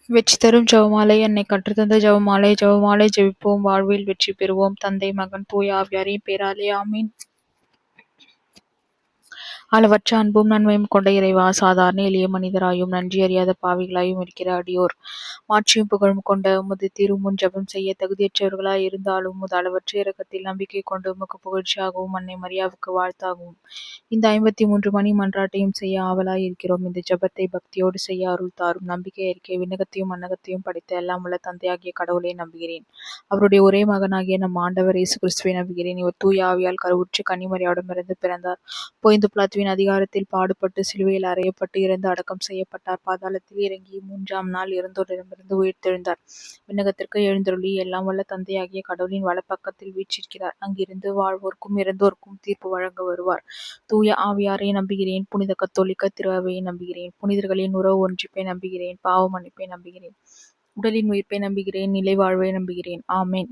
வெற்றி தரும் ஜெபமாலை. என்னை கற்றுத்தந்த ஜெபமாலை. ஜெபமாலை ஜெபிப்போம், வாழ்வில் வெற்றி பெறுவோம். தந்தை, மகன், தூய ஆவியாரின் பேராலே ஆமீன். அளவற்ற அன்பும் நன்மையும் கொண்ட இறைவா, சாதாரண எளிய மனிதராயும் நன்றி அறியாத பாவிகளாயும் இருக்கிற அடியோர் மாட்சியும் புகழும் கொண்ட உமது திருமுன் ஜெபம் செய்ய தகுதியற்றவர்களாய் இருந்தாலும் உமது அளவற்ற இரக்கத்தில் நம்பிக்கை கொண்டு உமக்கு புகழ்ச்சியாகவும் அன்னை மரியாவுக்கு வாழ்த்தாகவும் இந்த 53 மணி மன்றாட்டையும் செய்ய ஆவலாய் இருக்கிறோம். இந்த ஜெபத்தை பக்தியோடு செய்ய அருள் தாரும். நம்பிக்கை அறிக்கை. விண்ணகத்தையும் மண்ணகத்தையும் படைத்த எல்லாம் உள்ள தந்தையாகிய கடவுளை நம்புகிறேன். அவருடைய ஒரே மகனாகிய நம் ஆண்டவர் இயேசு கிறிஸ்துவை நம்புகிறேன். இவர் தூய ஆவியால் கருவுற்று கன்னிமரியாவிடமிருந்து பிறந்தார். பொய்ந்து பிலாத்துவின் அதிகாரத்தில் பாடுபட்டு சிலுவையில் அறையப்பட்டு இறந்து அடக்கம் செய்யப்பட்டார். பாதாளத்தில் இறங்கி 3ஆம் நாள் இறந்தோரிடமிருந்து உயிர்த்தெழுந்தார். விண்ணகத்திற்கு எழுந்தருளி எல்லாம் வல்ல தந்தையாகிய கடவுளின் வலப்பக்கத்தில் வீற்றிருக்கிறார். அங்கிருந்து வாழ்வோர்க்கும் இறந்தோர்க்கும் தீர்ப்பு வழங்க வருவார். தூய ஆவியாரை நம்புகிறேன். புனித கத்தோலிக்க திரு அவையை நம்புகிறேன். புனிதர்களின் உறவு ஒன்றிப்பை நம்புகிறேன். பாவ மன்னிப்பை நம்புகிறேன். உடலின் உயிர்ப்பை நம்புகிறேன். நிலை வாழ்வை நம்புகிறேன். ஆமேன்.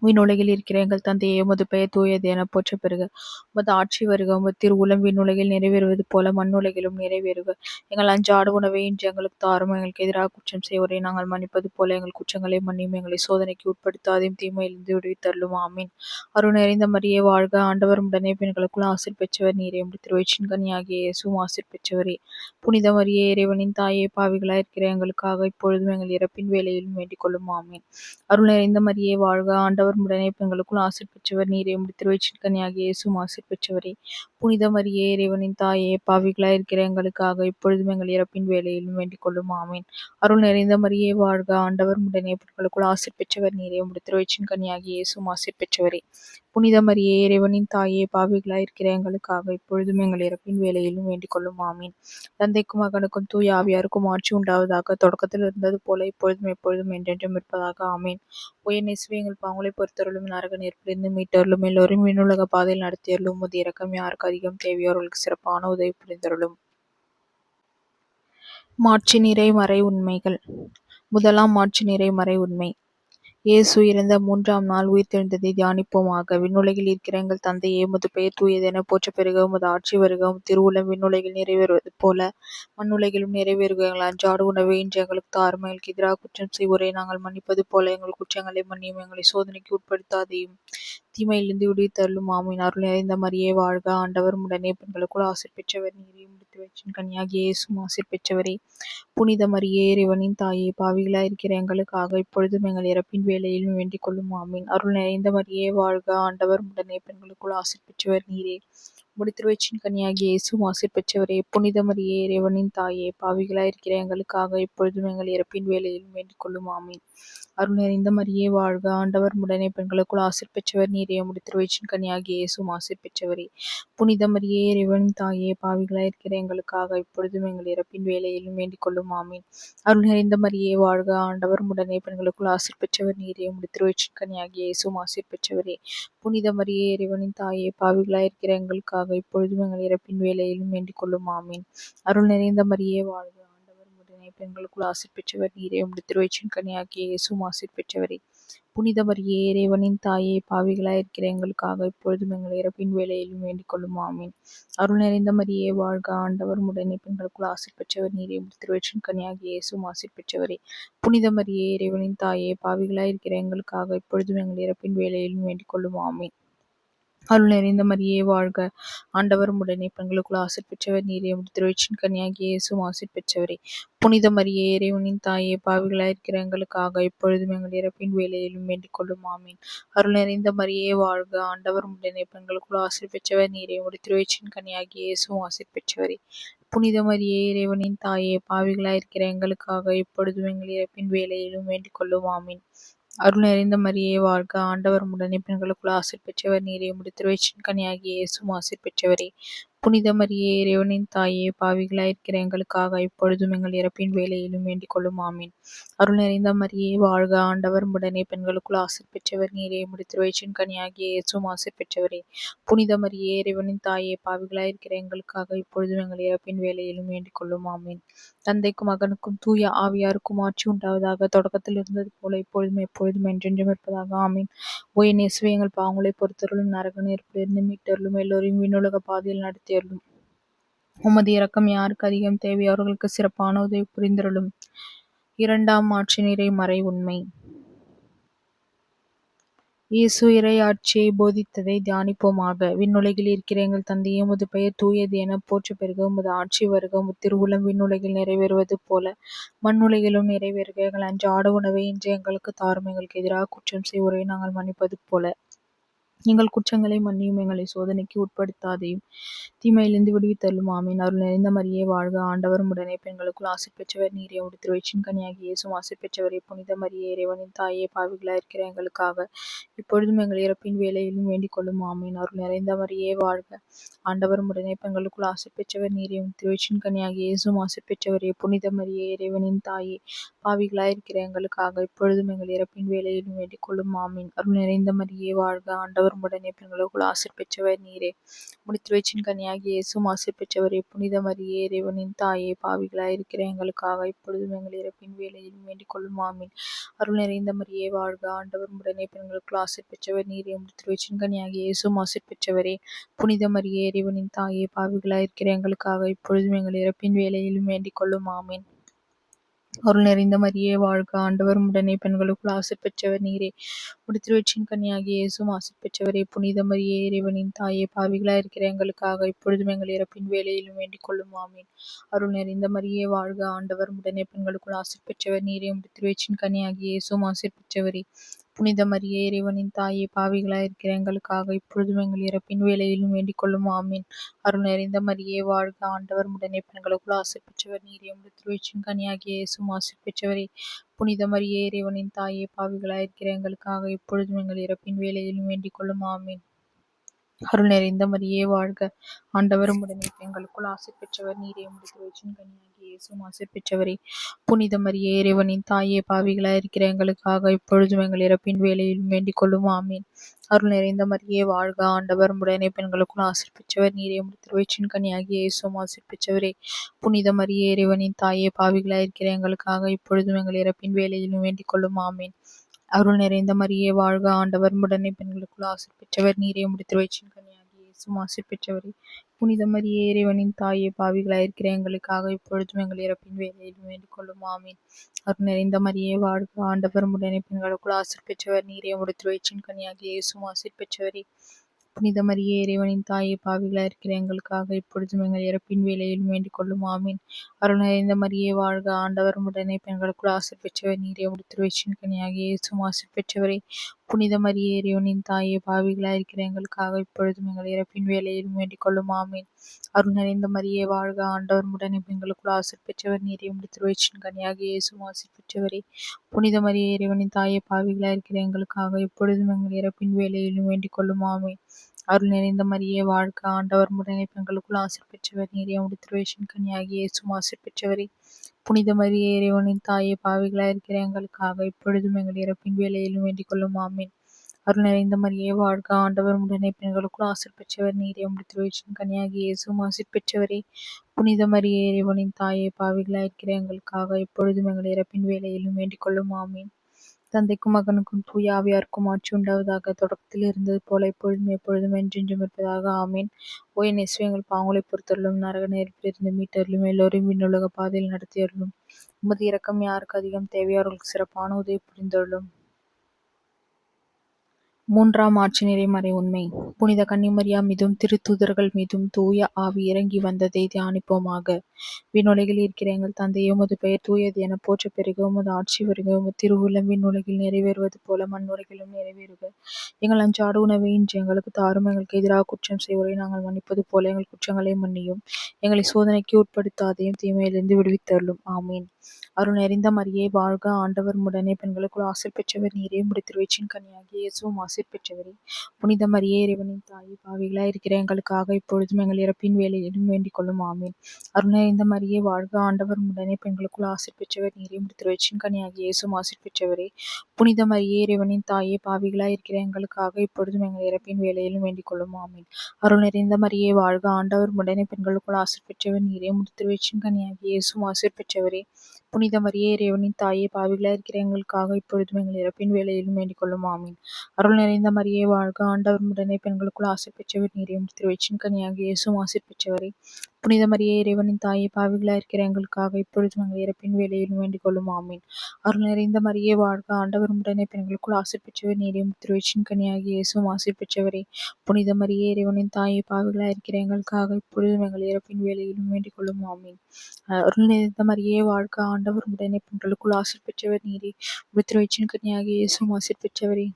விண்ணுலகில் இருக்கிற எங்கள் தந்தையே, உமது பெயர் தூயது என போற்ற பெறுக. உமது ஆட்சி வருக. உமது திருவுளம் விண்ணுலகில் நிறைவேறுவது போல மண்ணுலகிலும் நிறைவேறுக. எங்கள் அன்றாட உணவை இன்று எங்களுக்கு தாரும். எங்களுக்கு எதிராக குற்றம் செய்வோரை நாங்கள் மன்னிப்பது போல எங்கள் குற்றங்களை மன்னியும். எங்களை சோதனைக்கு உட்படுத்தாதையும் தீமையிலிருந்து விடுவித்தருளும். ஆமீன். அருள் நிறைந்த மரியே வாழ்க. ஆண்டவர் உடனே பெண்களுக்குள் ஆசீர் பெற்றவர் நீரே. உம்முடைய திருவயிற்றின் கனியாகிய இயேசுவும் ஆசீர் பெற்றவரே. புனித மரியே, இறைவனின் தாயே, பாவிகளாய் இருக்கிற எங்களுக்காக இப்பொழுதும் எங்கள் இறப்பின் வேளையிலும் வேண்டிக் கொள்ளும். ஆமீன். அருள் நிறைந்த மரியே வாழ்க. ஆண்டவர் உடனே பெண்களுக்குள் ஆசீர் பெற்றவர் நீரே. உம்முடைய திருவயிற்றின் கனியாகிய இயேசுவும் ஆசீர் பெற்றவரே. புனித மரியே, இறைவனின் தாயே, பாவிகளாய் இருக்கிற எங்களுக்காக இப்பொழுதும் எங்கள் இறப்பின் வேளையிலும் வேண்டிக் கொள்ளும். ஆமீன். அருள் நிறைந்த மரியே வாழ்க. ஆண்டவர் உடனே பெண்களுக்குள் ஆசீர் பெற்றவர் நீரே. உம்முடைய திருவயிற்றின் கனியாகிய இயேசுவும் ஆசீர் பெற்றவரே. புனித மரியே, இறைவனின் தாயே, பாவிகளாய் இருக்கிற எங்களுக்காக இப்பொழுதும் எங்கள் இறப்பின் வேளையிலும் வேண்டிக் கொள்ளும். ஆமீன். தந்தைக்கும் மகனுக்கும் தூய ஆவியாருக்கும் ஆட்சி உண்டாவதாக. தொடக்கத்தில் இருந்தது போல இப்பொழுதும் எப்பொழுதும் என்றென்றும் இருப்பதாக. ஆமீன். உயர் இயேசுவே, எங்கள் பாவங்களை பொறுத்தருளும். நரக நெருப்பிலிருந்து மீட்டருளும். எல்லோரும் விண்ணுலக பாதையில் நடத்தியருளும். உமது இரக்கம் யாருக்கு அதிகம் தேவையோ அவர்களுக்கு சிறப்பான உதவி புரிந்தருளும். மாட்சி நிறை மறை உண்மைகள். முதலாம் மாட்சி நிறை மறை உண்மை. இயேசு இறந்த 3ஆம் நாள் உயிர்த்தெழுந்ததை தியானிப்போமாக. விண்ணுலகில் இருக்கிற எங்கள் தந்தையே, உமது பெயர் தூயதென போற்ற பெறுக. உமது ஆட்சி வருக. உமது திருவுளம் விண்ணுலகில் நிறைவேறுவது போல மண்ணுலகிலும் நிறைவேறுக. எங்கள் அன்றாட உணவை இன்று எங்களுக்கு தாரும். எங்களுக்கு எதிராக குற்றம் செய்வோரை நாங்கள் மன்னிப்பது போல எங்கள் குற்றங்களை மன்னியும். எங்களை சோதனைக்கு உட்படுத்தாதையும் தீமையிலிருந்து விடுவித்தருளும். ஆமீன். அருள் நிறைந்த மரியே வாழ்க. ஆண்டவர் உடனே பெண்களுக்குள் ஆசீர் பெற்றவர் நீரே. உம்முடைய வயிற்றின் கனியாகிய இயேசுவும் ஆசீர் பெற்றவரே. புனித மரியே, இறைவனின் தாயே, பாவிகளாய் இருக்கிற எங்களுக்காக இப்பொழுதும் எங்கள் இறப்பின் வேளையிலும் வேண்டிக் கொள்ளும். ஆமீன். அருள் நிறைந்த மரியே வாழ்க. ஆண்டவர் உடனே பெண்களுக்குள் ஆசீர் பெற்றவர் நீரே. உம்முடைய திருவயிற்றின் கனியாகிய இயேசுவும் ஆசீர் பெற்றவரே. புனித மரியே, இறைவனின் தாயே, பாவிகளாய் இருக்கிற எங்களுக்காக இப்பொழுதும் எங்கள் இறப்பின் வேளையிலும் வேண்டிக் கொள்ளும். ஆமீன். அருள் நிறைந்த மரியே வாழ்க. ஆண்டவர் உடனே பெண்களுக்குள் ஆசீர் பெற்றவர் நீரே. உம்முடைய திருவயிற்றின் கனியாகிய இயேசுவும் ஆசீர் பெற்றவரே. புனித மரியே, இறைவனின் தாயே, பாவிகளாய் இருக்கிற எங்களுக்காக இப்பொழுதும் எங்கள் இறப்பின் வேளையிலும் வேண்டிக் கொள்ளும். ஆமீன். அருள் நிறைந்த மரியே வாழ்க. ஆண்டவர் உடனே பெண்களுக்குள் ஆசீர் பெற்றவர் நீரே. உம்முடைய திருவயிற்றின் கனியாகிய இயேசுவும் ஆசீர் பெற்றவரே. புனித மரியே, இறைவனின் தாயே, பாவிகளாய் இருக்கிற எங்களுக்காக இப்பொழுதும் எங்கள் இறப்பின் வேளையிலும் வேண்டிக் கொள்ளும். ஆமீன். அருள் நிறைந்த மரியே வாழ்க. பெண்களுக்குள் ஆசீர் பெற்றவர் நீரே. உம்முடைய திருவயிற்றின் கனியாகிய இயேசுவும் ஆசீர் பெற்றவரே. புனித மரியே, இறைவனின் தாயே, பாவிகளாய் இருக்கிற எங்களுக்காக இப்பொழுதும் எங்கள் இறப்பின் வேளையிலும் வேண்டிக் கொள்ளும். ஆமீன். அருள் நிறைந்த மரியே வாழ்க. ஆண்டவர் உடனே பெண்களுக்குள் ஆசீர் பெற்றவர் நீரே. உம்முடைய திருவயிற்றின் கனியாகிய இயேசுவும் ஆசீர் பெற்றவரே. புனித மரியே, இறைவனின் தாயே, பாவிகளாய் இருக்கிற எங்களுக்காக இப்பொழுதும் எங்கள் இறப்பின் வேளையிலும் வேண்டிக் கொள்ளும். ஆமீன். அருள் நிறைந்த மரியே வாழ்க. ஆண்டவர் உடனே பெண்களுக்குள் ஆசீர் பெற்றவர் நீரே. உம்முடைய திருவயிற்றின் கனியாகிய இயேசுவும் ஆசீர் பெற்றவரே. புனித மரியே, இறைவனின் தாயே, பாவிகளாய் இருக்கிற எங்களுக்காக இப்பொழுதும் எங்கள் இறப்பின் வேளையிலும் வேண்டிக் கொள்ளும். ஆமீன். அருள் நிறைந்த மரியே வாழ்க. ஆண்டவர் உடனே பெண்களுக்குள் ஆசீர் பெற்றவர் நீரே. உம்முடைய திருவயிற்றின் கனியாகிய இயேசுவும் ஆசீர் பெற்றவரே. புனித மரியே, இறைவனின் தாயே, பாவிகளாய் இருக்கிற எங்களுக்காக இப்பொழுதும் எங்கள் இறப்பின் வேளையிலும் வேண்டிக் கொள்ளும். ஆமீன். அருள் நிறைந்த மரியே வாழ்க. ஆண்டவர் உடனே பெண்களுக்குள் ஆசீர் பெற்றவர் நீரே. உம்முடைய திருவயிற்றின் கனியாகிய இயேசுவும் ஆசீர் பெற்றவரே. புனித மரியே, இறைவனின் தாயே, பாவிகளாய் இருக்கிற எங்களுக்காக இப்பொழுதும் எங்கள் இறப்பின் வேளையிலும் வேண்டிக் கொள்ளும். ஆமீன். அருள் நிறைந்த மரியே வாழ்க. ஆண்டவர் உடனே பெண்களுக்குள் ஆசீர் பெற்றவர் நீரே. உம்முடைய திருவயிற்றின் கனியாகிய இயேசுவும் ஆசீர் பெற்றவரே. புனித மரியே, இறைவனின் தாயே, பாவிகளாய் இருக்கிற எங்களுக்காக இப்பொழுதும் எங்கள் இறப்பின் வேளையிலும் வேண்டிக் கொள்ளும். ஆமீன். தந்தைக்கும் மகனுக்கும் தூய ஆவியாருக்கும் ஆட்சி உண்டாவதாக. தொடக்கத்தில் இருந்தது போல இப்பொழுதும் எப்பொழுதும் என்றென்றும் இருப்பதாக. ஆமீன். உயர் இயேசுவே, எங்கள் பாவங்களை பொறுத்தருளும். நரக நெருப்பிலிருந்து மீட்டருளும். எல்லோரையும் விண்ணுலக பாதையில் நடத்தியருளும். உமது இரக்கம் யாருக்கு அதிகம் தேவையோ அவர்களுக்கு சிறப்பான உதவி புரிந்தருளும். இரண்டாம் மாட்சிநிறை மறை உண்மை. இயேசு இறையாட்சியை போதித்ததை தியானிப்போமாக. விண்ணுலகில் இருக்கிற எங்கள் தந்தையே, உமது பெயர் தூயது என போற்றப் பெறுக. உமது ஆட்சி வருக. உமது திருவுளம் விண்ணுலகில் நிறைவேறுவது போல மண்ணுலகிலும் நிறைவேறுக. எங்கள் அன்றாட உணவை இன்று எங்களுக்கு தாரும். எங்களுக்கு எதிராக குற்றம் செய்வோரை நாங்கள் மன்னிப்பது போல எங்கள் குற்றங்களை மன்னியும். எங்களை சோதனைக்கு உட்படுத்தாதையும் தீமையிலிருந்து விடுவித்தருளும். ஆமீன். அருள் நிறைந்த மரியே வாழ்க, ஆண்டவர் உடனே பெண்களுக்குள் ஆசீர் பெற்றவர் நீரே. உம்முடைய திருவயிற்றின் கனியாகிய இயேசுவும் ஆசீர் பெற்றவரே. புனித மரியே, இறைவனின் தாயே, பாவிகளாய் இருக்கிற எங்களுக்காக இப்பொழுதும் எங்கள் இறப்பின் வேளையிலும் வேண்டிக் கொள்ளும். ஆமீன். அருள் நிறைந்த மரியே வாழ்க, ஆண்டவர் உடனே பெண்களுக்குள் ஆசீர் பெற்றவர் நீரே. உம்முடைய திருவயிற்றின் கனியாகிய இயேசுவும் ஆசீர் பெற்றவரே. புனித மரியே, இறைவனின் தாயே, பாவிகளாய் இருக்கிற எங்களுக்காக இப்பொழுதும் எங்கள் இறப்பின் வேளையிலும் வேண்டிக் கொள்ளும். ஆமீன். அருள் நிறைந்த மரியே வாழ்க, ஆண்டவர் உடனே பெண்களுக்குள் ஆசீர் பெற்றவர் நீரே. உம்முடைய திருவயிற்றின் கனியாகிய இயேசுவும் ஆசீர் பெற்றவரே. புனித மரியே, இறைவனின் தாயே, பாவிகளாய் இருக்கிற எங்களுக்காக இப்பொழுதும் எங்கள் இறப்பின் வேளையிலும் வேண்டிக் கொள்ளும். ஆமீன். அருள் நிறைந்த மரியே வாழ்க, ஆண்டவர் உடனே பெண்களுக்குள் ஆசீர் பெற்றவர் நீரே. உம்முடைய திருவயிற்றின் கனியாகிய இயேசுவும் ஆசீர் பெற்றவரே. புனித மரியே, இறைவனின் தாயே, பாவிகளாய் இருக்கிற எங்களுக்காக இப்பொழுதும் எங்கள் இறப்பின் வேளையிலும் வேண்டிக் கொள்ளும். ஆமீன். அருள் நிறைந்த மரியே வாழ்க, ஆண்டவர் உடனே பெண்களுக்குள் ஆசீர் பெற்றவர் நீரே. உம்முடைய திருவயிற்றின் கனியாகிய இயேசுவும் ஆசீர் பெற்றவரே. புனித மரியே, இறைவனின் தாயே, பாவிகளாய் இருக்கிற எங்களுக்காக இப்பொழுதும் எங்கள் இறப்பின் வேளையிலும் வேண்டிக் கொள்ளும். ஆமீன். அருள் நிறைந்த மரியே வாழ்க, ஆண்டவர் உடனே பெண்களுக்குள் ஆசீர் பெற்றவர் நீரே. உம்முடைய திருவயிற்றின் கனியாகிய இயேசுவும் ஆசீர் பெற்றவரே. புனித மரியே, இறைவனின் தாயே, பாவிகளாய் இருக்கிற எங்களுக்காக இப்பொழுதும் எங்கள் இறப்பின் வேளையிலும் வேண்டிக் கொள்ளும். ஆமீன். அருள் நிறைந்த மரியே வாழ்க, ஆண்டவர் உடனே பெண்களுக்குள் ஆசீர் பெற்றவர் நீரே. உம்முடைய திருவயிற்றின் கனியாகிய இயேசுவும் ஆசீர் பெற்றவரே. புனித மரியே, இறைவனின் தாயே, பாவிகளாய் இருக்கிற எங்களுக்காக இப்பொழுதும் எங்கள் இறப்பின் வேளையிலும் வேண்டிக் கொள்ளும். ஆமீன். அருள் நிறைந்த மரியே வாழ்க, ஆண்டவர் உடனே பெண்களுக்குள் ஆசீர் பெற்றவர் நீரே. உம்முடைய திருவயிற்றின் கனியாகிய இயேசுவும் ஆசீர் பெற்றவரே. புனித மரியே, இறைவனின் தாயே, பாவிகளாய் இருக்கிற எங்களுக்காக இப்பொழுதும் எங்கள் இறப்பின் வேளையிலும் வேண்டிக் கொள்ளும். ஆமீன். அருள் நிறைந்த மரியே வாழ்க, ஆண்டவர் உடனே பெண்களுக்குள் ஆசீர் பெற்றவர் நீரே. உம்முடைய திருவயிற்றின் கனியாகிய இயேசுவும் ஆசீர் பெற்றவரே. புனித மரியே, இறைவனின் தாயே, பாவிகளாய் இருக்கிற எங்களுக்காக இப்பொழுதும் எங்கள் இறப்பின் வேளையிலும் வேண்டிக் கொள்ளும். ஆமீன். அருள் நிறைந்த மரியே வாழ்க, ஆண்டவர் உடனே பெண்களுக்குள் ஆசீர் பெற்றவர் நீரே. உம்முடைய திருவயிற்றின் கனியாகிய இயேசுவும் ஆசீர் பெற்றவரே. புனித மரியே, இறைவனின் தாயே, பாவிகளாய் இருக்கிற எங்களுக்காக இப்பொழுதும் எங்கள் இறப்பின் வேளையிலும் வேண்டிக் கொள்ளும். ஆமீன். அருள் நிறைந்த மரியே வாழ்க, ஆண்டவர் உடனே பெண்களுக்குள் ஆசீர் பெற்றவர் நீரே. உம்முடைய திருவயிற்றின் கனியாகிய இயேசுவும் ஆசீர் பெற்றவரே. புனித மரியே, இறைவனின் தாயே, பாவிகளாய் இருக்கிற எங்களுக்காக இப்பொழுதும் எங்கள் இறப்பின் வேளையிலும் வேண்டிக் கொள்ளும். ஆமீன். அருள் நிறைந்த மரியே வாழ்க, ஆண்டவர் உடனே பெண்களுக்குள் ஆசீர் பெற்றவர் நீரே. உம்முடைய திருவயிற்றின் கனியாகிய இயேசுவும் ஆசீர் பெற்றவரே. புனித மரியே, இறைவனின் தாயே, பாவிகளாய் இருக்கிற எங்களுக்காக இப்பொழுதும் எங்கள் இறப்பின் வேளையிலும் வேண்டிக் கொள்ளும். ஆமீன். அருள் நிறைந்த மரியே வாழ்க, ஆண்டவர் உடனே பெண்களுக்குள் ஆசீர் பெற்றவர் நீரே. உம்முடைய திருவயிற்றின் கனியாகிய இயேசுவும் ஆசீர் பெற்றவரே. புனித மரியே, இறைவனின் தாயே, பாவிகளாய் இருக்கிற எங்களுக்காக இப்பொழுதும் எங்கள் இறப்பின் வேளையிலும் வேண்டிக் கொள்ளும். ஆமீன். அருள் நிறைந்த மரியே வாழ்க, ஆண்டவர் உடனே பெண்களுக்குள் ஆசீர் பெற்றவர் நீரே. உம்முடைய திருவயிற்றின் கனியாகிய இயேசுவும் ஆசீர் பெற்றவரே. புனித மரியே, இறைவனின் தாயே, பாவிகளாய் இருக்கிற எங்களுக்காக இப்பொழுதும் எங்கள் இறப்பின் வேளையிலும் வேண்டிக் கொள்ளும். ஆமீன். அருள் நிறைந்த மரியே வாழ்க, ஆண்டவர் உடனே பெண்களுக்குள் ஆசீர் பெற்றவர் நீரே. உம்முடைய திருவயிற்றின் கனியாகிய இயேசுவும் ஆசீர் பெற்றவரே. புனித மரியே, இறைவனின் தாயே, பாவிகளாய் இருக்கிற எங்களுக்காக இப்பொழுதும் எங்கள் இறப்பின் வேளையிலும் வேண்டிக் கொள்ளும். ஆமீன். தந்தைக்கும் மகனுக்கும் தூய ஆவியாருக்கும் ஆட்சி உண்டாவதாக. தொடக்கத்தில் இருந்தது போல இப்பொழுதும் எப்பொழுதும் என்றென்றும் இருப்பதாக. ஆமீன். ஓ என் இயேசுவே, எங்கள் பாவங்களை பொறுத்தருளும், நரக நெருப்பிலிருந்து மீட்டருளும், எல்லோரையும் விண்ணுலக பாதையில் நடத்தியருளும். உமது இரக்கம் யாருக்கு அதிகம் தேவையோ அவர்களுக்கு சிறப்பான உதவி புரிந்தருளும். மூன்றாம் ஆட்சிநிறை மறை உண்மை. புனித கன்னிமரியா மீதும் திருத்தூதர்கள் மீதும் தூய ஆவி இறங்கி வந்ததை தியானிப்போமாக. விண்ணுலகில் இருக்கிற எங்கள் தந்தையே, உமது பெயர் தூயது என போற்றப் பெறுக. உமது ஆட்சி வருக. உமது திருவுளம் விண்ணுலகில் நிறைவேறுவது போல மண்ணுலகிலும் நிறைவேறுக. எங்கள் அன்றாட உணவை இன்று எங்களுக்கு தாரும். எங்களுக்கு எதிராக குற்றம் செய்வோரை நாங்கள் மன்னிப்பது போல எங்கள் குற்றங்களை மன்னியும். எங்களை சோதனைக்கு உட்படுத்தாதையும் தீமையிலிருந்து விடுவித்தருளும். ஆமீன். அருள் நிறைந்த மரியே வாழ்க, ஆண்டவர் உடனே பெண்களுக்குள் ஆசீர் பெற்றவர் நீரே. உம்முடைய திருவயிற்றின் கனியாகிய இயேசுவும் ஆசீர் பெற்றவரே. புனித மரியே, இறைவனின் தாயே, பாவிகளாய் இருக்கிற எங்களுக்காக இப்பொழுதும் எங்கள் இறப்பின் வேளையிலும் வேண்டிக் கொள்ளும். ஆமீன். அருள் நிறைந்த மரியே வாழ்க, ஆண்டவர் உடனே பெண்களுக்குள் ஆசீர் பெற்றவர் நீரே. உம்முடைய திருவயிற்றின் கனியாகிய இயேசுவும் ஆசீர் பெற்றவரே. புனித மரியே, இறைவனின் தாயே, பாவிகளாய் இருக்கிற எங்களுக்காக இப்பொழுதும் எங்கள் இறப்பின் வேளையிலும் வேண்டிக் கொள்ளும். ஆமீன். அருள் நிறைந்த மரியே வாழ்க, ஆண்டவர் உடனே பெண்களுக்குள் ஆசீர் பெற்றவர் நீரே. உம்முடைய திருவயிற்றின் கனியாகிய இயேசுவும் ஆசீர் பெற்றவரே. புனித மரியே, இறைவனின் தாயே, பாவிகளாய் இருக்கிற எங்களுக்காக இப்பொழுதும் எங்கள் இறப்பின் வேளையிலும் வேண்டிக் கொள்ளும். ஆமீன். அருள் நிறைந்த மரியே வாழ்க, ஆண்டவர் உடனே பெண்களுக்குள் ஆசீர் பெற்றவர் நீரே. உம்முடைய திருவயிற்றின் கனியாகிய இயேசுவும் ஆசீர் பெற்றவரே. புனித மரியே இறைவனின் தாயே, பாவிகளாய் இருக்கிற எங்களுக்காக இப்பொழுதும் எங்கள் இறப்பின் வேளையிலும் வேண்டிக் கொள்ளும். ஆமீன். அருள் நிறைந்த மரியே வாழ்க, ஆண்டவர் உம்முடனே பெண்களுக்குள் ஆசீர் பெற்றவர் நீரே. திருவயிற்றின் கனியாகிய இயேசுவும் ஆசீர் பெற்றவரே. புனித மரியே இறைவனின் தாயே, பாவிகளாய் இருக்கிற எங்களுக்காக இப்பொழுதும் எங்கள் இறப்பின் வேளையிலும் வேண்டிக் கொள்ளும். ஆமீன். அருள் நிறைந்த மரியே வாழ்க, ஆண்டவர் உம்முடனே பெண்களுக்குள் ஆசீர் பெற்றவர் நீரே. திருவயிற்றின் கனியாகிய இயேசுவும் ஆசீர் பெற்றவரே.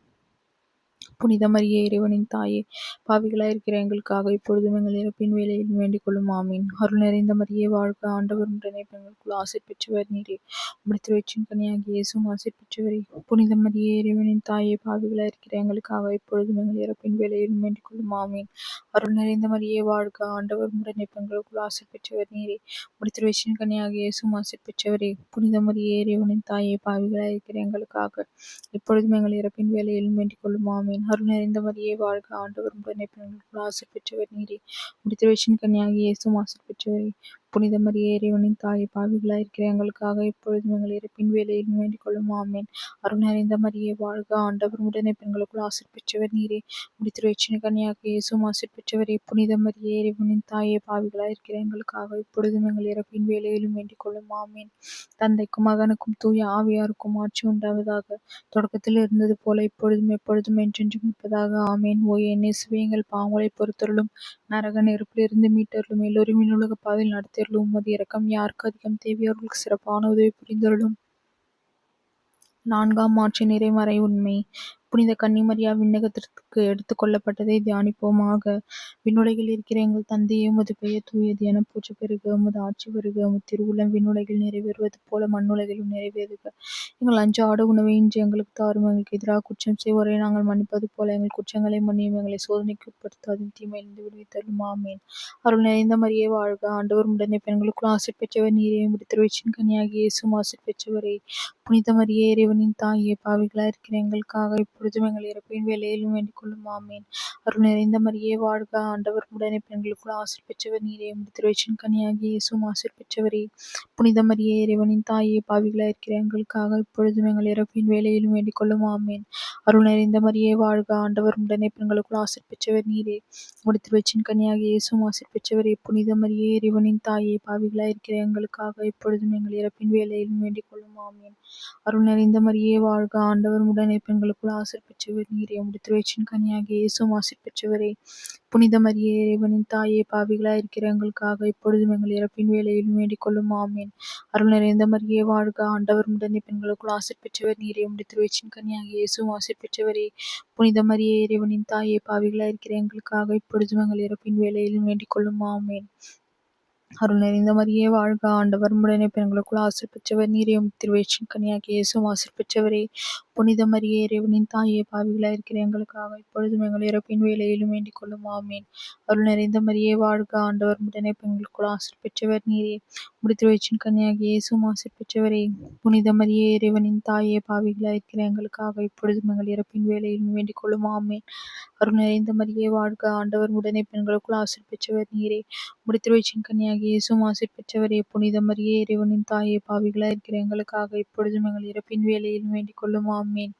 புனித மரியே இறைவனின் தாயே, பாவிகளாய் இருக்கிற எங்களுக்காக இப்பொழுதும் எங்கள் இறப்பின் வேளையிலும் வேண்டிக் கொள்ளும். ஆமீன். அருள் நிறைந்த மரியே வாழ்க, ஆண்டவர் உடனே பெண்களுக்குள் ஆசீர் பெற்றவர் நீரே. உம்முடைய திருவயிற்றின் கனியாகிய இயேசுவும் ஆசீர் பெற்றவரே. புனித மரியே இறைவனின் தாயே, பாவிகளாய் இருக்கிற எங்களுக்காக இப்பொழுதும் எங்கள் இறப்பின் வேளையிலும் வேண்டிக் கொள்ளும். ஆமீன். அருள் நிறைந்த மரியே வாழ்க, ஆண்டவர் உடனே பெண்களுக்குள் ஆசீர் பெற்றவர் நீரே. உம்முடைய திருவயிற்றின் கனியாகிய இயேசுவும் ஆசீர் பெற்றவரே. புனித மரியே இறைவனின் தாயே, பாவிகளாய் இருக்கிற எங்களுக்காக இப்பொழுதும் எங்கள் இறப்பின் வேளையிலும் வேண்டிக் கொள்ளும். ஆமீன். அருள் நிறைந்த மரியே வாழ்க, ஆண்டவர் உடனே பெண்களுக்குள் ஆசீர் பெற்றவர் நீரே. உம்முடைய திருவயிற்றின் கனியாகிய இயேசுவும் ஆசீர் பெற்றவரே. புனித மரியே இறைவனின் தாயே, பாவிகளாய் இருக்கிற எங்களுக்காக இப்பொழுதும் எங்கள் இறப்பின் வேளையிலும் வேண்டிக் கொள்ளும். ஆமீன். அருள் நிறைந்த மரியே வாழ்க, ஆண்டவர் உடனே பெண்களுக்குள் ஆசீர் பெற்றவர் நீரே. உம்முடைய திருவயிற்றின் கனியாகிய இயேசுவும் ஆசீர் பெற்றவரே. புனித மரியே இறைவனின் தாயே, பாவிகளாய் இருக்கிற எங்களுக்காக இப்பொழுதும் எங்கள் இறப்பின் வேளையிலும் வேண்டிக் கொள்ளும். ஆமீன். தந்தைக்கும் மகனுக்கும் தூய ஆவியாருக்கும் ஆட்சி உண்டாவதாக. தொடக்கத்தில் இருந்தது போல இப்பொழுதும் எப்பொழுதும் என்றென்றும் இருப்பதாக. ஆமேன். ஓ என் இயேசுவே, எங்கள் பாவங்களை பொறுத்தருளும், நரக நெருப்பிலிருந்து மீட்டருளும், எல்லோரும் விண்ணுலக பாதையில் நடத்தியருளும். உமது இரக்கம் யாருக்கு அதிகம் தேவையோ அவர்களுக்கு சிறப்பான உதவி புரிந்தருளும். 4ஆம் மாட்சி நிறைமறை உண்மை. புனித கன்னிமரியா விண்ணகத்திற்கு எடுத்துக் கொள்ளப்பட்டதை தியானிப்போமாக. விண்ணுலகில் இருக்கிற எங்கள் தந்தையே, உமது பெயர் தூயது என போற்ற பெறுக. உமது ஆட்சி வருக. உமது திருவுளம் விண்ணுலகில் நிறைவேறுவது போல மண்ணுலகிலும் நிறைவேறுக. எங்கள் அன்றாட உணவை இன்று எங்களுக்கு தாரும். எங்களுக்கு எதிராக குற்றம் செய்வோரை நாங்கள் மன்னிப்பது போல எங்கள் குற்றங்களை மன்னியும். எங்களை சோதனைக்கு உட்படுத்தாதும், தீமையிலிருந்து விடுவித்தருளும். ஆமேன். அருள் நிறைந்த மரியே வாழ்க, ஆண்டவர் உடனே பெண்களுக்குள் ஆசீர் பெற்றவர் நீரே. உம்முடைய திருவயிற்றின் கனியாகிய இயேசுவும் ஆசீர் பெற்றவரே. புனித மரியே இறைவனின் தாயே, பாவிகளாய் இருக்கிற எங்களுக்காக இப்பொழுதும் எங்கள் இறப்பின் வேளையிலும் வேண்டிக் கொள்ளும். ஆமேன். அருள் நிறைந்த மரியே வாழ்க, ஆண்டவர் உடனே பெண்களுக்குள் ஆசீர் பெற்றவர் நீரே. உம்முடைய திருவயிற்றின் கனியாகிய இயேசுவும் ஆசீர் பெற்றவரே. புனித மரியே இறைவனின் தாயே, பாவிகளாய் இருக்கிற எங்களுக்காக இப்பொழுதும் எங்கள் இறப்பின் வேளையிலும் வேண்டிக் கொள்ளும். ஆமேன். அருள் நிறைந்த மரியே வாழ்க, ஆண்டவர் உடனே பெண்களுக்குள் ஆசீர் பெற்றவர் நீரே. உம்முடைய திருவயிற்றின் கனியாகிய இயேசுவும் ஆசீர் பெற்றவரே. புனித மரியே இறைவனின் தாயே, பாவிகளாய் இருக்கிற எங்களுக்காக இப்பொழுதும் எங்கள் இறப்பின் வேளையிலும் வேண்டிக் கொள்ளும். ஆமேன். அருள் நிறைந்த மரியே வாழ்க, ஆண்டவர் உடனே பெண்களுக்குள் ஆசீர் பெற்றவர் நீரே. உம்முடைய திருவயிற்றின் கனியாகிய இயேசுவும் ஆசீர் பெற்றவரே. புனித மரியே இறைவனின் தாயே, பாவிகளாய் இருக்கிற எங்களுக்காக இப்பொழுதும் எங்கள் இறப்பின் வேளையிலும் வேண்டிக் கொள்ளும். ஆமேன். அருள் நிறைந்த மரியே வாழ்க, ஆண்டவர் உடனே பெண்களுக்குள் ஆசீர் பெற்றவர் நீரே. உம்முடைய திருவயிற்றின் கனியாகிய இயேசுவும் ஆசீர் பெற்றவரே. புனித மரியே இறைவனின் தாயே, பாவிகளாய் இருக்கிற எங்களுக்காக இப்பொழுதும் எங்கள் இறப்பின் வேளையிலும் வேண்டிக் கொள்ளும். ஆமேன். அருள் நிறைந்த மரியே வாழ்க, ஆண்டவர் உடனே பெண்களுக்குள் ஆசீர் பெற்றவர் நீரே. திருவயிற்றின் கனியாகிய இயேசுவும் ஆசீர் பெற்றவரே. புனித மரியே இறைவனின் தாயே, பாவிகளாய் இருக்கிற எங்களுக்காக இப்பொழுதும் எங்கள் இறப்பின் வேளையிலும் வேண்டிக் கொள்ளும். ஆமேன். அருள் நிறைந்த மரியே வாழ்க, ஆண்டவர் உடனே பெண்களுக்குள் ஆசீர் பெற்றவர் நீரே. திருவயிற்றின் கனியாகிய இயேசுவும் ஆசீர் பெற்றவரே. புனித மரியே இறைவனின் தாயே, பாவிகளாய் இருக்கிற எங்களுக்காக இப்பொழுதும் எங்கள் இறப்பின் வேளையிலும் வேண்டிக் கொள்ளும். ஆமேன். அருள் நிறைந்த மரியே வாழ்க, ஆண்டவர் உடனே பெண்களுக்குள் ஆசீர் பெற்றவர் நீரே. திருவயிற்றின் கனியாகிய இயேசுவும் ஆசீர் பெற்றவரே. புனித மரியே இறைவனின் தாயே, பாவிகளாய் இருக்கிற எங்களுக்காக இப்பொழுதும் எங்கள் இறப்பின் வேளையிலும் வேண்டிக் கொள்ளும். ஆமேன்.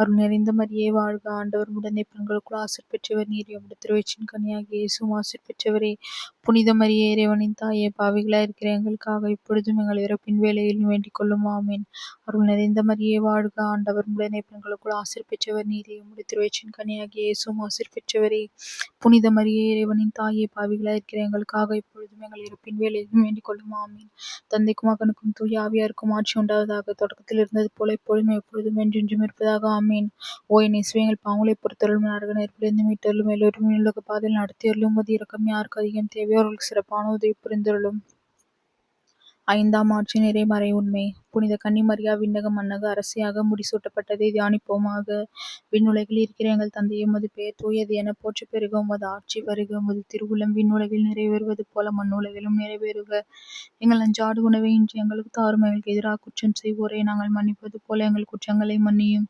அருள் நிறைந்த மரியே வாழ்க, ஆண்டவர் உடனே பெண்களுக்குள் ஆசீர் பெற்றவர் நீரே. திருவயிற்றின் கனியாகிய இயேசுவும் ஆசீர் பெற்றவரே. புனித மரியே இறைவனின் தாயே, பாவிகளாய் இருக்கிற எங்களுக்காக இப்பொழுதும் எங்கள் இறப்பின் வேளையிலும் வேண்டிக் கொள்ளும். ஆமேன். அருள் நிறைந்த மரியே வாழ்க, ஆண்டவர் உடனே பெண்களுக்குள் ஆசீர் பெற்றவர் நீரே. திருவயிற்றின் கனியாகிய இயேசுவும் ஆசீர் பெற்றவரே. புனித மரியே இறைவனின் தாயே, பாவிகளாய் இருக்கிற எங்களுக்காக இப்பொழுதும் எங்கள் இறப்பின் வேளையிலும் வேண்டிக் கொள்ளும். ஆமீன். தந்தைக்கும் மகனுக்கும் தூய ஆவியாருக்கும் ஆட்சி உண்டாவதாக. தொடக்கத்தில் இருந்தது போல இப்பொழுதும் எப்பொழுதும் என்றென்றும் இருப்பதாக. ஆமீன். ஓ என் இயேசுவே, எங்கள் பாவங்களை பொறுத்தருளும், நரக நெருப்பிலிருந்து மீட்டருளும், எல்லோரும் விண்ணுலக பாதையில் நடத்தியருளும். உமது இரக்கம் யாருக்கு அதிகம் தேவையோ அவர்களுக்கு சிறப்பான உதவி புரிந்தருளும். 5ஆம் மாட்சி நிறைமறை உண்மை. புனித கன்னிமரியா விண்ணக மன்னக அரசியாக முடிசூட்டப்பட்டதை தியானிப்போமாக. விண்ணுலகில் இருக்கிற எங்கள் தந்தையே, உமது பெயர் தூயது என போற்ற பெறுக. உமது ஆட்சி வருக. உமது திருவுளம் விண்ணுலகில் நிறைவேறுவது போல மண்ணுலகிலும் நிறைவேறுக. எங்கள் அன்றாட உணவை இன்று எங்களுக்கு தாரும். எங்களுக்கு எதிராக குற்றம் செய்வோரை நாங்கள் மன்னிப்பது போல எங்கள் குற்றங்களை மன்னியும்.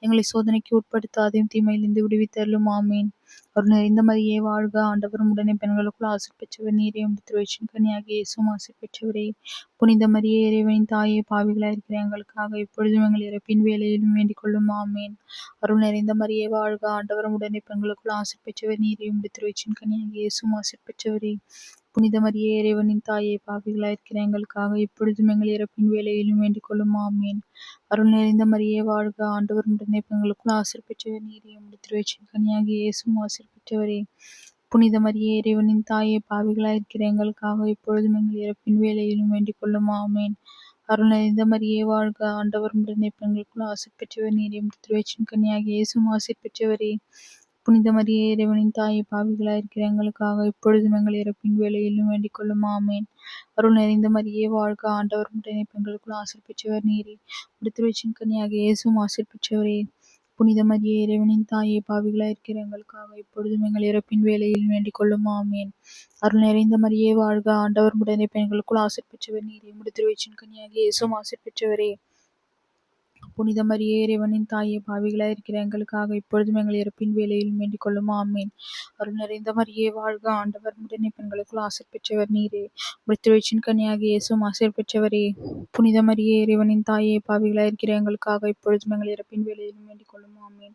எங்களை சோதனைக்கு உட்படுத்தாதையும், தீமையிலிருந்து விடுவித்தருளும். ஆமீன். அருள் நிறைந்த மரியே வாழ்க, ஆண்டவர் உடனே பெண்களுக்குள் ஆசீர் பெற்றவர் நீரே. திருவயிற்றின் கனியாகிய இயேசுவும் ஆசீர் பெற்றவரே. புனித மரியே இறைவனின் தாயே, பாவிகளாய் இருக்கிற எங்களுக்காக இப்பொழுதும் எங்கள் இறப்பின் வேளையிலும் வேண்டிக் கொள்ளும். ஆமேன். அருள் நிறைந்த மரியே வாழ்க, ஆண்டவர் உடனே பெண்களுக்குள் ஆசீர் பெற்றவர் நீரே. திருவயிற்றின் கனியாகிய இயேசுவும் ஆசீர் பெற்றவரே. புனித மரியே, இறைவனின் தாயே, பாவிகளாயிருக்கிற எங்களுக்காக இப்பொழுதும் எங்கள் இறப்பின் வேளையிலும் வேண்டிக் கொள்ளும். ஆமேன். அருள் நிறைந்த மரியே வாழ்க, ஆண்டவர் உடனே பெண்களுக்குள் ஆசீர் பெற்றவர் நீரே. உம்முடைய திருவயிற்றின் கனியாகிய இயேசுவும் ஆசீர் பெற்றவரே. புனித மரியே, இறைவனின் தாயே, பாவிகளாயிருக்கிற எங்களுக்காக இப்பொழுதும் எங்கள் இறப்பின் வேளையிலும் வேண்டிக் கொள்ளும். ஆமேன். அருள் நிறைந்த மரியே வாழ்க, ஆண்டவர் உடனே பெண்களுக்குள் ஆசீர் பெற்றவர் நீரே. உம்முடைய திருவயிற்றின் கனியாகிய இயேசுவும் ஆசீர் பெற்றவரே. புனித மரியே, இறைவனின் தாயே, பாவிகளாயிருக்கிற எங்களுக்காக இப்பொழுதும் எங்கள் இறப்பின் வேளையிலும் வேண்டிக் கொள்ளும். ஆமேன். அருள் நிறைந்த மரியே வாழ்க, ஆண்டவர் உடனே பெண்களுக்குள் ஆசீர் பெற்றவர் நீரே. உம்முடைய திருவயிற்றின் கனியாகிய இயேசுவும் ஆசீர் பெற்றவரே. புனித மரியே, இறைவனின் தாயே, பாவிகளாயிருக்கிற எங்களுக்காக இப்பொழுதும் எங்கள் இறப்பின் வேளையிலும் வேண்டிக் கொள்ளும். ஆமேன். அருள் நிறைந்த மரியே வாழ்க, ஆண்டவர் உடனே பெண்களுக்குள் ஆசீர் பெற்றவர் நீரே. உம்முடைய திருவயிற்றின் கனியாகிய இயேசுவும் ஆசீர் பெற்றவரே. புனித மரியே, இறைவனின் தாயே, பாவிகளாயிருக்கிற எங்களுக்காக இப்பொழுதும் எங்கள் இறப்பின் வேளையிலும் வேண்டிக் கொள்ளும். ஆமேன். அருள் நிறைந்த மரியே வாழ்க, ஆண்டவர் உடனே பெண்களுக்குள் ஆசீர் பெற்றவர் நீரே. உம்முடைய திருவயிற்றின் கனியாகிய இயேசுவும் ஆசீர் பெற்றவரே. புனித மரியே, இறைவனின் தாயே, பாவிகளாயிருக்கிற எங்களுக்காக இப்பொழுதும் எங்கள் இறப்பின் வேளையிலும் வேண்டிக் கொள்ளும். ஆமேன்.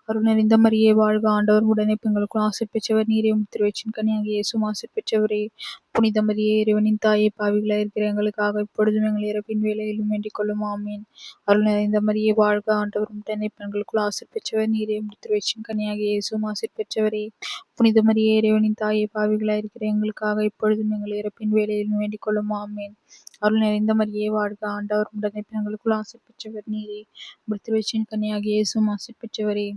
அருள் நிறைந்த மரியே வாழ்க, ஆண்டவர் உடனே பெண்களுக்குள் ஆசீர் பெற்றவர் நீரே. உம்முடைய திருவயிற்றின் கனியாகிய இயேசுவும் ஆசீர் பெற்றவரே. புனித மரியே, இறைவனின் தாயே, பாவிகளாயிருக்கிற எங்களுக்காக இப்பொழுதும் எங்கள் இறப்பின் வேளையிலும் வேண்டிக் கொள்ளும். ஆமேன். அருள் நிறைந்த மரியே வாழ்க, ஆண்டவர் உடனே பெண்களுக்குள் ஆசீர் பெற்றவர் நீரே. உம்முடைய திருவயிற்றின் கனியாகிய இயேசுவும் ஆசீர் பெற்றவரே. புனித மரியே, இறைவனின் தாயே, பாவிகளாயிருக்கிற எங்களுக்காக இப்பொழுதும் எங்கள் இறப்பின் வேளையிலும் வேண்டிக் கொள்ளும். ஆமேன். அருள் நிறைந்த மரியே வாழ்க, ஆண்டவர் உடனே பெண்களுக்குள் ஆசீர் பெற்றவர் நீரே. உம்முடைய திருவயிற்றின் கனியாகிய இயேசுவும் ஆசீர் பெற்றவரே.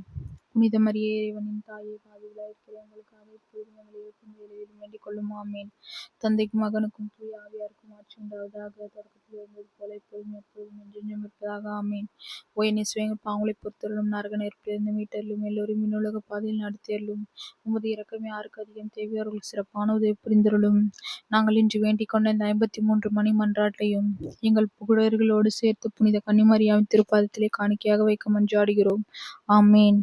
புனித மரியே, இறைவனின் தாயே, பாவிகளாயிருக்கிற எங்களுக்காக இப்பொழுதும் எங்கள் இறப்பின் வேளையிலும் வேண்டிக் கொள்ளும். ஆமேன். தந்தைக்கும் மகனுக்கும் தூய ஆவியாருக்கும் ஆட்சி உண்டாவதாக. தொடக்கத்தில் இருந்தது போல இப்பொழுதும் எப்பொழுதும் என்றென்றும் இருப்பதாக. ஆமேன். ஓ என் இயேசுவே, எங்கள் பாவங்களை பொறுத்தருளும், நரக நெருப்பிலிருந்து மீட்டருளும், எல்லோரும் விண்ணுலக பாதையில் நடத்தியருளும். உமது இரக்கம் யாருக்கு அதிகம் தேவையோ அவர்கள் சிறப்பான உதவி புரிந்தருளும். நாங்கள் இன்று வேண்டிக் கொண்ட இந்த 53 மணி மன்றாட்டையும் எங்கள் புகழர்களோடு சேர்த்து புனித கன்னிமரியாவின் திருப்பாதத்திலே காணிக்கையாக வைக்க மன்றாடுகிறோம். ஆமேன்.